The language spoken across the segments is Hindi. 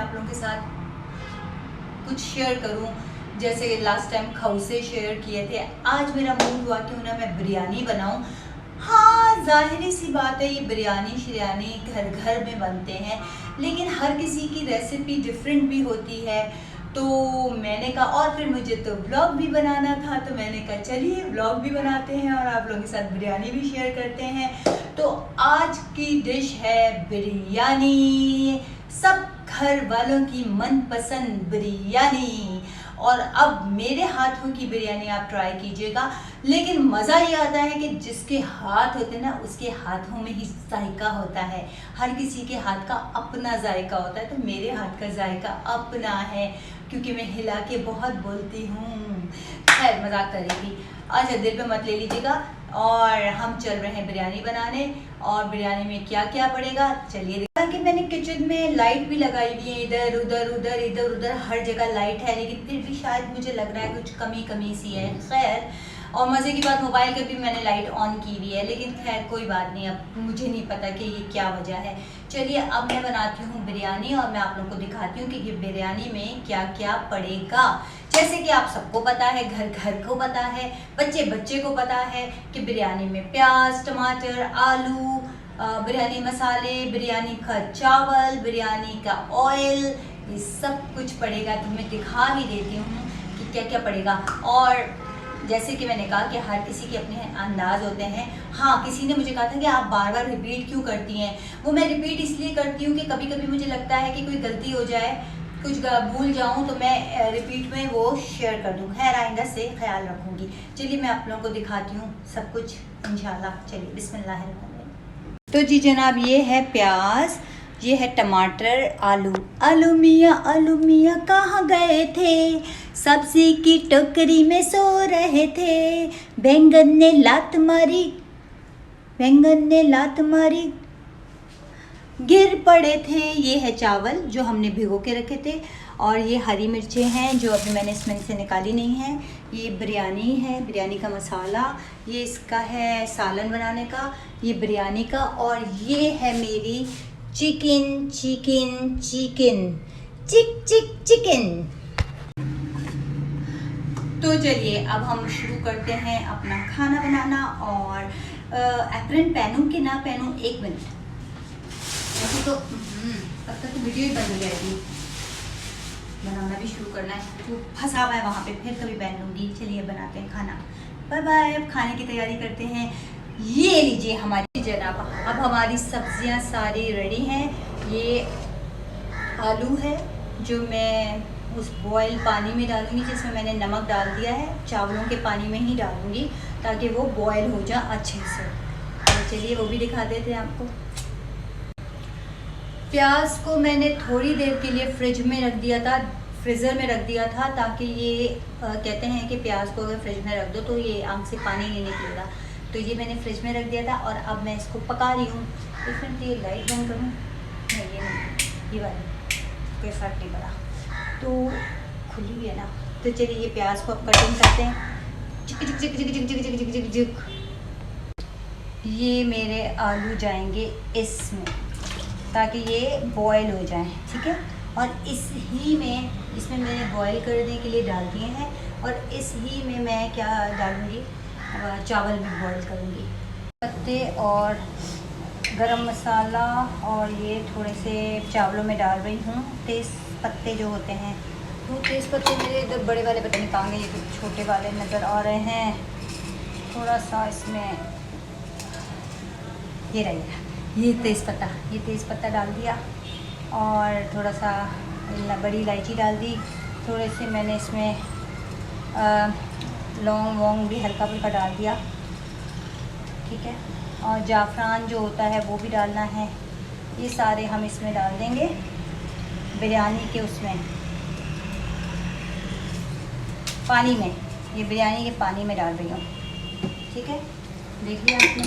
आप लोगों के साथ कुछ शेयर करूं। जैसे लास्ट टाइम खौसे शेयर किए थे, आज मेरा मूड हुआ क्यों ना मैं बिरयानी बनाऊं। हाँ, जाहिर सी बात है, ये बिरयानी शिरयानी घर घर में बनते हैं, लेकिन हर किसी की रेसिपी डिफरेंट भी होती है। तो मैंने कहा, और फिर मुझे तो व्लॉग भी बनाना था, तो मैंने कहा चलिए व्लॉग भी बनाते हैं और आप लोगों के साथ बिरयानी भी शेयर करते हैं। तो आज की डिश है बिरयानी, सब घर वालों की मनपसंद बिरयानी। और अब मेरे हाथों की बिरयानी आप ट्राई कीजिएगा, लेकिन मज़ा ये आता है कि जिसके हाथ होते हैं ना, उसके हाथों में ही जायका होता है। हर किसी के हाथ का अपना जायका होता है, तो मेरे हाथ का जायका अपना है, क्योंकि मैं हिला के बहुत बोलती हूँ। खैर, मजाक करेगी, अच्छा दिल पे मत ले लीजिएगा। और हम चल रहे हैं बिरयानी बनाने, और बिरयानी में क्या क्या पड़ेगा चलिए देखा। कि मैंने किचन में लाइट भी लगाई हुई है, इधर उधर हर जगह लाइट है, लेकिन फिर भी शायद मुझे लग रहा है कुछ कमी सी है। खैर, और मज़े की बात, मोबाइल के भी मैंने लाइट ऑन की हुई है, लेकिन खैर कोई बात नहीं, अब मुझे नहीं पता कि ये क्या वजह है। चलिए अब मैं बनाती हूँ बिरयानी, और मैं आप लोगों को दिखाती हूँ कि ये बिरयानी में क्या क्या पड़ेगा। जैसे कि आप सबको पता है, घर घर को पता है, बच्चे बच्चे को पता है कि बिरयानी में प्याज, टमाटर, आलू, बिरयानी मसाले, बिरयानी का चावल, बिरयानी का ऑयल, ये सब कुछ पड़ेगा। तो मैं दिखा भी देती हूँ कि क्या क्या पड़ेगा। और जैसे कि मैंने कहा कि हर किसी के अपने अंदाज होते हैं। हाँ, किसी ने मुझे कहा था कि आप बार बार रिपीट क्यों करती हैं। वो मैं रिपीट इसलिए करती हूँ कि कभी कभी मुझे लगता है कि कोई गलती हो जाए, कुछ भूल जाऊँ, तो मैं रिपीट में वो शेयर कर दूँ। खैर, आइंदा से ख्याल रखूँगी। चलिए मैं आप लोगों को दिखाती हूँ सब कुछ इंशाल्लाह। चलिए बिस्मिल्लाहिर्रहमानिर्रहीम। तो जी जनाब, ये है प्याज, ये है टमाटर, आलू मियाँ कहाँ गए थे, सब्जी की टोकरी में सो रहे थे, बैंगन ने लात मारी गिर पड़े थे। ये है चावल जो हमने भिगो के रखे थे, और ये हरी मिर्चें हैं जो अभी मैंने इसमें से निकाली नहीं है। ये बिरयानी है, बिरयानी का मसाला, ये इसका है सालन बनाने का, ये बिरयानी का, और ये है मेरी चिकन। तो चलिए अब हम शुरू करते हैं अपना खाना बनाना। और एप्रन पहनूं कि ना पहनूं, 1 मिनट, वैसे तो तब तक तो वीडियो ही बन जाएगी, बनाना भी शुरू करना है, तो फंसा हुआ है वहाँ पे, फिर कभी पहन लूँगी। चलिए बनाते हैं खाना, बाय बाय। अब खाने की तैयारी करते हैं। ये लीजिए हमारी जनाब, अब हमारी सब्जियां सारी रेडी हैं। ये आलू है जो मैं उस बॉयल पानी में डालूंगी, जिसमें मैंने नमक डाल दिया है, चावलों के पानी में ही डालूंगी ताकि वो बॉयल हो जाए अच्छे से। तो चलिए वो भी दिखा देते हैं आपको। प्याज को मैंने थोड़ी देर के लिए फ्रिज में रख दिया था, फ्रीज़र में रख दिया था, ताकि ये कहते हैं कि प्याज को अगर फ्रिज में रख दो तो ये आंख से पानी नहीं निकलेगा। तो ये मैंने फ्रिज में रख दिया था, और अब मैं इसको पका रही हूँ। इसमें ये लाइट बंद करूँ, नहीं ये नहीं, ये वाली कोई फ़र्क नहीं पड़ा, तो खुली हुई है ना। तो चलिए ये प्याज को अब कटिंग करते हैं। चिक। ये मेरे आलू जाएंगे इसमें, ताकि ये बॉयल हो जाए, ठीक है। और इसमें मैंने बॉयल करने के लिए डाल दिए हैं, और इस ही में मैं क्या डालूँगी, चावल भी बॉयल करूँगी। पत्ते और गरम मसाला, और ये थोड़े से चावलों में डाल रही हूँ। तेज़ पत्ते जो होते हैं, वो तेज़ पत्ते मेरे इधर बड़े वाले पता नहीं कहाँ गए, ये कुछ छोटे वाले नज़र आ रहे हैं। थोड़ा सा इसमें ये रहेगा, ये तेज़पत्ता डाल दिया, और थोड़ा सा बड़ी इलायची डाल दी, थोड़े से मैंने इसमें लौंग वोंग भी हल्का फुल्का डाल दिया, ठीक है। और जाफ़रान जो होता है वो भी डालना है। ये सारे हम इसमें डाल देंगे बिरयानी के उसमें पानी में, ये बिरयानी के पानी में डाल रही हूँ, ठीक है। देख लिया आपने।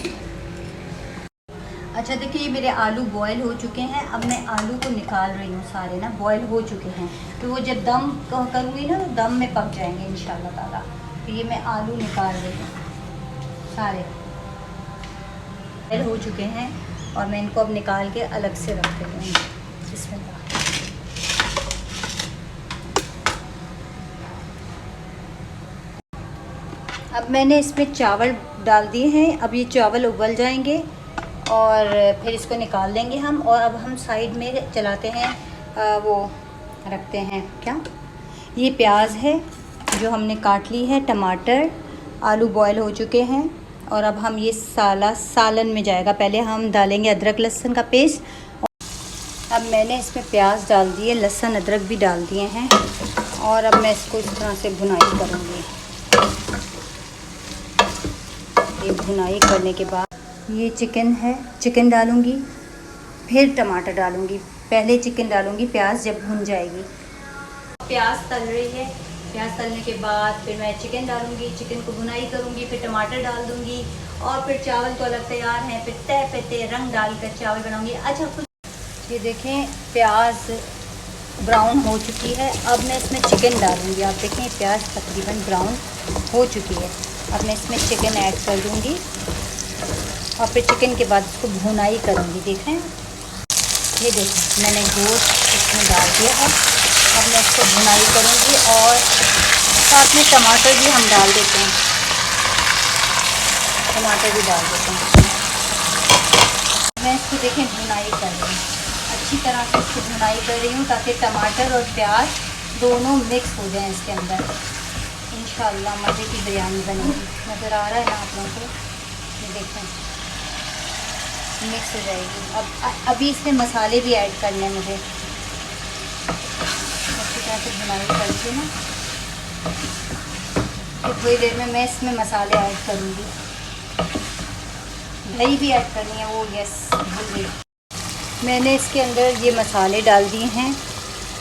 अच्छा देखिए, ये मेरे आलू बॉयल हो चुके हैं। अब मैं आलू को निकाल रही हूँ, सारे ना बॉयल हो चुके हैं, तो वो जब दम करूँगी ना, तो दम में पक जाएंगे इंशाल्लाह ताला। तो ये मैं आलू निकाल रही हूँ, सारे बॉयल हो चुके हैं, और मैं इनको अब निकाल के अलग से रख रही हूँ। इसमें अब मैंने इसमें चावल डाल दिए हैं। अब ये चावल उबल जाएंगे और फिर इसको निकाल लेंगे हम। और अब हम साइड में चलाते हैं वो रखते हैं क्या, ये प्याज है जो हमने काट ली है, टमाटर, आलू बॉयल हो चुके हैं। और अब हम ये सालन में जाएगा। पहले हम डालेंगे अदरक लहसुन का पेस्ट। अब मैंने इसमें प्याज डाल दिए, लहसुन अदरक भी डाल दिए हैं। और अब मैं इसको इस तरह से भुनाई करूँगी। ये भुनाई करने के बाद ये चिकन है, चिकन डालूँगी, फिर टमाटर डालूँगी। पहले चिकन डालूँगी प्याज जब भुन जाएगी। प्याज तल रही है, प्याज तलने के बाद फिर मैं चिकन डालूँगी, चिकन को भुनाई करूँगी, फिर टमाटर डाल दूँगी और फिर चावल तो अलग तैयार हैं। फिर तय पे तय रंग डालकर चावल बनाऊँगी। अच्छा कुछ ये देखें प्याज ब्राउन हो चुकी है। अब मैं इसमें चिकन डालूँगी। आप देखें प्याज तकरीबन ब्राउन हो चुकी है। अब मैं इसमें चिकन ऐड कर दूँगी और फिर चिकन के बाद इसको भुनाई करूँगी। देखें ये देखें मैंने गोश्त इसमें डाल दिया है। अब मैं इसको भुनाई करूँगी और साथ में टमाटर भी हम डाल देते हैं, टमाटर भी डाल देते हैं। मैं इसको देखें भुनाई कर रही हूँ, अच्छी तरह से इसको भुनाई कर रही हूँ ताकि टमाटर और प्याज दोनों मिक्स हो जाएं इसके अंदर। इंशाल्लाह मज़े की बिरयानी बनेगी। नज़र आ रहा है ना आप लोगों को, ये देखें मिक्स हो जाएगी। अब अभी इसमें मसाले भी ऐड करने हैं मुझे। अच्छी तरह से भुनाई करके ना फिर थोड़ी देर में मैं इसमें मसाले ऐड करूँगी। दही भी ऐड करनी है, वो यस भूल गई। मैंने इसके अंदर ये मसाले डाल दिए हैं।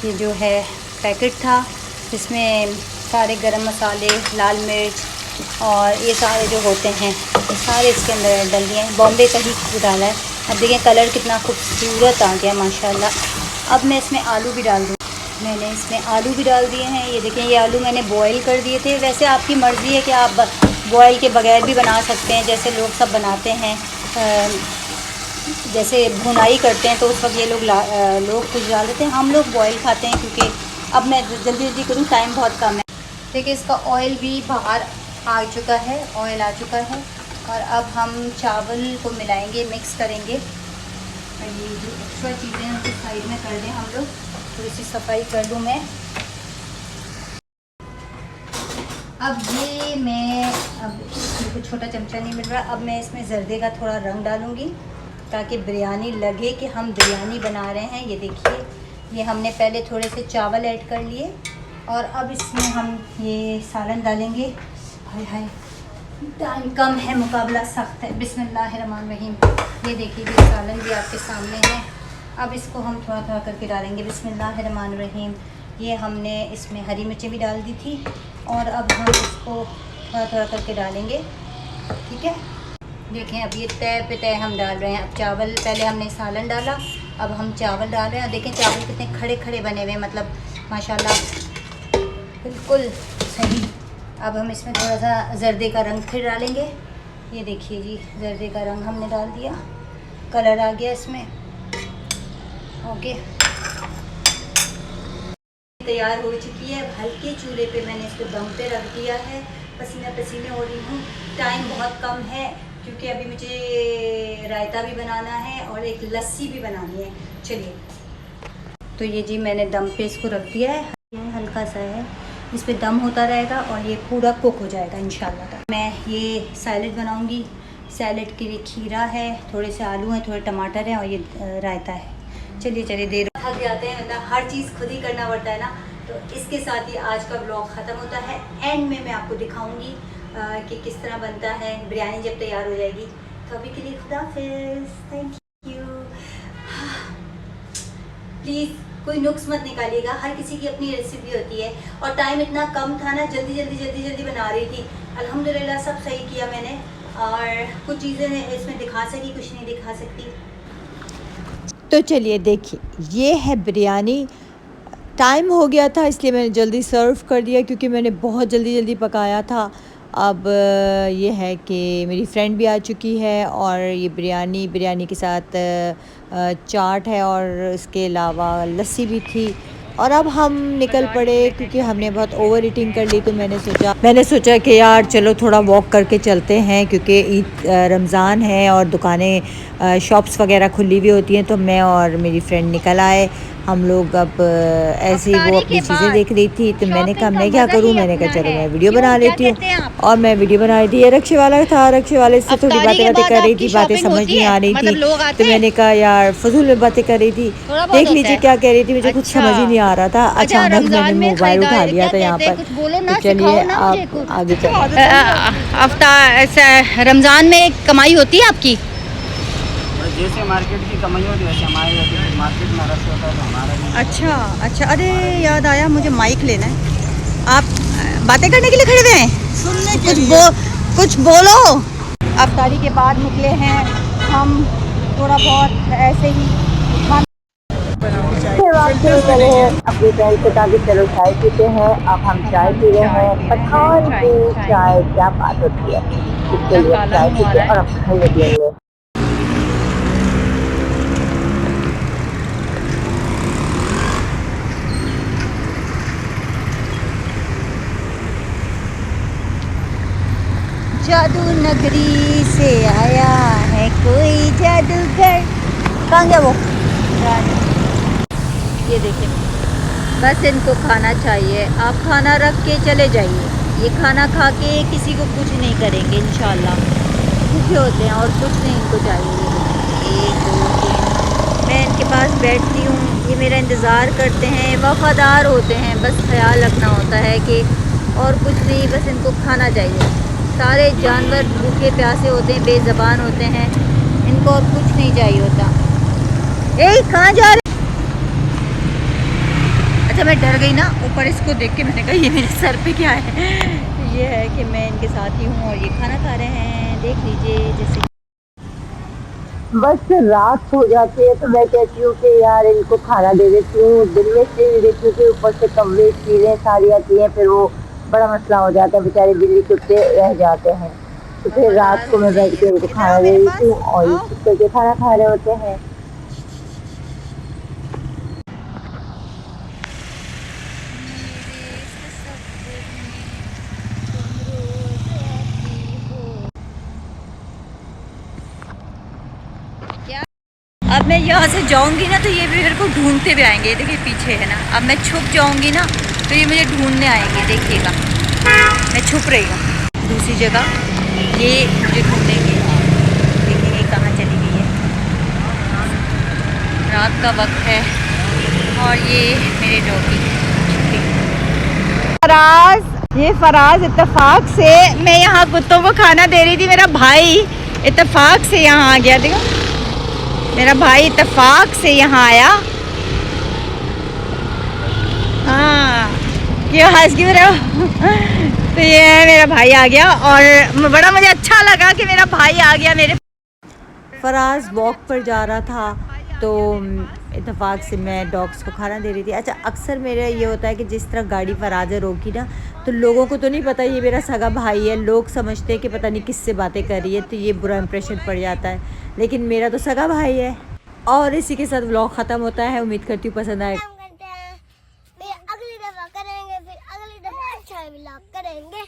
ये जो है पैकेट था जिसमें सारे गरम मसाले, लाल मिर्च और ये सारे जो होते हैं ये सारे इसके अंदर डाल दिए हैं। बॉम्बे का ही डाला है। अब देखें कलर कितना खूबसूरत आ गया माशाल्लाह। अब मैं इसमें आलू भी डाल दूँ। मैंने इसमें आलू भी डाल दिए हैं। ये देखें ये आलू मैंने बॉईल कर दिए थे। वैसे आपकी मर्ज़ी है कि आप बॉईल के बगैर भी बना सकते हैं, जैसे लोग सब बनाते हैं। जैसे भुनाई करते हैं तो उस वक्त ये लोग कुछ डाल देते हैं, हम लोग बॉईल खाते हैं क्योंकि अब मैं जल्दी जल्दी करूँ, टाइम बहुत कम है। देखिए इसका ऑयल भी बाहर आ चुका है, ऑयल आ चुका है। और अब हम चावल को मिलाएंगे, मिक्स करेंगे। और ये जो एक्स्ट्रा चीज़ें हैं उनको साइड में कर दें हम लोग। थोड़ी सी सफाई कर लूँ मैं। अब ये मैं अब मेरे को छोटा चमचा नहीं मिल रहा। अब मैं इसमें जर्दे का थोड़ा रंग डालूँगी ताकि बिरयानी लगे कि हम बिरयानी बना रहे हैं। ये देखिए ये हमने पहले थोड़े से चावल ऐड कर लिए और अब इसमें हम ये सालन डालेंगे। हाय हाय टाइम कम है, मुकाबला सख्त है। बिस्मिल्लाहिर्रहमानिर्रहीम। ये देखिए ये सालन भी आपके सामने है। अब इसको हम थोड़ा थोड़ा करके डालेंगे। बिस्मिल्लाहिर्रहमानिर्रहीम। ये हमने इसमें हरी मिर्चें भी डाल दी थी और अब हम इसको थोड़ा थोड़ा करके डालेंगे। ठीक है देखें अब ये तय पे तय हम डाल रहे हैं। अब चावल, पहले हमने सालन डाला, अब हम चावल डाल रहे हैं। देखें चावल कितने खड़े खड़े बने हुए, मतलब माशाल्लाह बिल्कुल सही। अब हम इसमें थोड़ा सा जर्दे का रंग फिर डालेंगे। ये देखिए जी जर्दे का रंग हमने डाल दिया, कलर आ गया इसमें। ओके तैयार हो चुकी है। हल्के चूल्हे पे मैंने इसको दम पे रख दिया है। पसीना पसीने हो रही हूँ। टाइम बहुत कम है क्योंकि अभी मुझे रायता भी बनाना है और एक लस्सी भी बनानी है। चलिए तो ये जी मैंने दम पे इसको रख दिया है। ये हल्का सा है, इस पे दम होता रहेगा और ये पूरा कुक हो जाएगा इंशाल्लाह। मैं ये सैलेड बनाऊँगी। सैलेड के लिए खीरा है, थोड़े से आलू हैं, थोड़े टमाटर हैं और ये रायता है। चलिए चलिए देर थक जाते हैं, मतलब हर चीज़ खुद ही करना पड़ता है ना। तो इसके साथ ही आज का ब्लॉग ख़त्म होता है। एंड में मैं आपको दिखाऊंगी कि किस तरह बनता है बिरयानी जब तैयार हो जाएगी। तो अभी के लिए खुदा हाफिज़, थैंक यू। प्लीज़ कोई नुक्स मत निकालिएगा, हर किसी की अपनी रेसिपी होती है और टाइम इतना कम था ना, जल्दी बना रही थी। अल्हम्दुलिल्लाह सब सही किया मैंने और कुछ चीज़ें इसमें दिखा सकी, कुछ नहीं दिखा सकती। तो चलिए देखिए ये है बिरयानी। टाइम हो गया था इसलिए मैंने जल्दी सर्व कर दिया क्योंकि मैंने बहुत जल्दी पकाया था। अब ये है कि मेरी फ्रेंड भी आ चुकी है और ये बिरयानी के साथ चाट है और इसके अलावा लस्सी भी थी। और अब हम निकल पड़े क्योंकि हमने बहुत ओवर ईटिंग कर ली। तो मैंने सोचा कि यार चलो थोड़ा वॉक करके चलते हैं क्योंकि ईद रमज़ान है और दुकानें शॉप्स वगैरह खुली हुई होती हैं। तो मैं और मेरी फ्रेंड निकल आए। हम लोग अब ऐसे ही वो अपनी चीज़ें देख रही थी। तो मैंने कहा मैं क्या करूँ, मैंने कहा चलो मैं वीडियो बना लेती हूँ। और मैं वीडियो बना रही थी। ये रिक्शे वाला था, रिक्शे वाले से थोड़ी बातें कर रही थी, बातें समझ नहीं आ रही थी। तो मैंने कहा यार फजूल में बातें कर रही थी, देख लीजिए क्या कह रही थी, मुझे कुछ समझ ही नहीं आ रहा था। अचानक मैंने मोबाइल उठा लिया था यहाँ पर। तो चलिए आप आगे चलिए। रमज़ान में कमाई होती है आपकी? जैसे मार्केट की कमाई होती है वैसे हमारी होती है। मार्केट में रश होता है तो हमारा नहीं। अच्छा अच्छा, अरे याद आया, मुझे माइक लेना है। आप बातें करने के लिए खड़े हुए हैं? कुछ बोलो। अफ्तारी के बाद निकले हैं हम, थोड़ा बहुत ऐसे ही अपनी फ्रेंड से कहा कि चलो चाय पीते हैं। अब हम चाय पी रहे हैं। पठान की चाय क्या बात होती है, इसके लिए चाय पीते और अब घर निकलेंगे। जादू नगरी से आया है कोई जादूगर। कहाँ गया वो? ये देखिए, बस इनको खाना चाहिए। आप खाना रख के चले जाइए। ये खाना खा के किसी को कुछ नहीं करेंगे इंशाल्लाह। भूखे होते हैं और कुछ नहीं इनको चाहिए। ये 1 2 3, मैं इनके पास बैठती हूँ, ये मेरा इंतज़ार करते हैं, वफ़ादार होते हैं। बस ख्याल रखना होता है कि और कुछ नहीं, बस इनको खाना चाहिए। सारे जानवर भूखे प्यासे होते हैं, बेज़बान होते हैं, इनको और कुछ नहीं चाहिए होता। कहाँ जा रहे? अच्छा, मैं डर गई ना, ऊपर इसको देख के मैंने कहा ये मेरे सर पे क्या है। ये है कि मैं इनके साथ ही हूँ और ये खाना खा रहे हैं, देख लीजिए। जैसे बस रात हो जाती है तो मैं कहती हूँ कि यार इनको खाना दे देती हूँ। दिन में से देती हूँ कि ऊपर से कमरे चीज़ें सारी आती हैं, फिर वो बड़ा मसला हो जाता है, बेचारे बिल्ली कुत्ते रह जाते हैं। तो फिर रात को मैं बैठ के उनको खाना दे देती हूँ और ये चुप करके खाना खा रहे होते हैं। अब मैं यहाँ से जाऊँगी ना तो ये भी मेरे को ढूंढते भी आएंगे। देखिए पीछे है ना, अब मैं छुप जाऊँगी ना तो ये मुझे ढूंढने आएंगे। देखिएगा, मैं छुप रही हूँ दूसरी जगह, ये मुझे ढूंढेंगे। देखिए कहाँ चली गई है। रात का वक्त है और ये मेरे डॉगी फराज इत्तेफाक से, मैं यहाँ कुत्तों को खाना दे रही थी, मेरा भाई इत्तेफाक से यहाँ आ गया। देखो, मेरा भाई इत्तेफाक से यहाँ आया। हाँ, क्यों हंस क्यों रहे हो? तो ये मेरा भाई आ गया और बड़ा मुझे अच्छा लगा कि मेरा भाई आ गया मेरे। फराज वॉक पर जा रहा था तो इत्तेफाक से मैं डॉग्स को खाना दे रही थी। अच्छा, अक्सर मेरा ये होता है कि जिस तरह गाड़ी फराज रोकी ना, तो लोगों को तो नहीं पता ये मेरा सगा भाई है, लोग समझते हैं कि पता नहीं किससे बातें कर रही है, तो ये बुरा इंप्रेशन पड़ जाता है, लेकिन मेरा तो सगा भाई है। और इसी के साथ व्लॉग ख़त्म होता है। उम्मीद करती हूँ पसंद आए। फिर अगली दफ़ा करेंगे, फिर अगली दफ़ा अच्छा व्लॉग करेंगे।